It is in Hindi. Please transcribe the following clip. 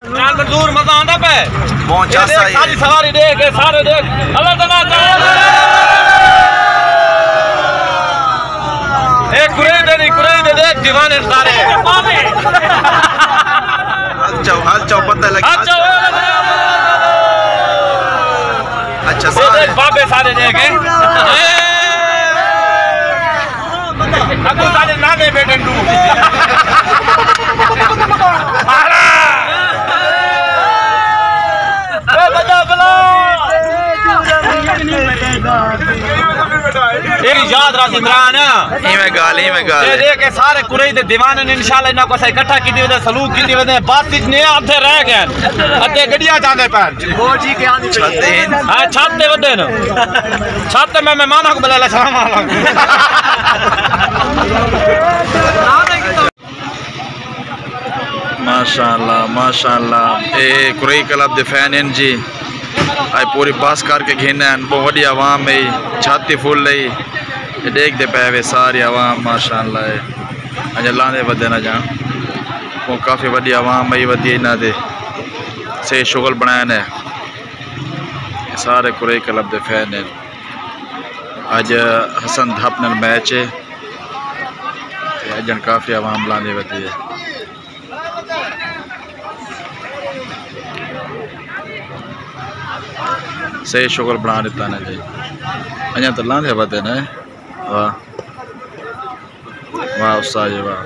मंजूर मजा आंदा पे पहुंचा सही सारी सवारी देख सारे देख अल्लाह तना एक कुरे दे देख दीवाने सारे हाल चाव पता लगे अच्छा सारे बाबे सारे देखे अगू सारे नाने बेटे डू याद राज इमरान देख सारे कुरई दे दीवाने ने इंशाल्लाह इना को सही इकट्ठा की दी सलूक की दी बात ने आधे रह गए अद्धे गड्डियां जांदे पैर ओ जी के आंदी छते हां छत दे वदे न छत में मेहमानों को बुला ले सलाम माशाल्लाह माशाल्लाह ए कुरई क्लब दे फैन हैं जी आई पूरी पास करके घेना बहुत बड़ी आवाम है छाती फुल है देख दे पे वे सारी आवाम माशाल्लाह अज लाने वधे ना जा वो काफ़ी बड़ी आवाम है वधी इन्हों दे से शुगल बनाए ने सारे कुरई क्लब दे फैन हैं अज हसन धप नाल मैच है अजन काफ़ी आवाम लाने वधी है सही शुगर बना दिता ने जी अजा तो लाने बदे ने वाह वाह उस्ताद जी वाह।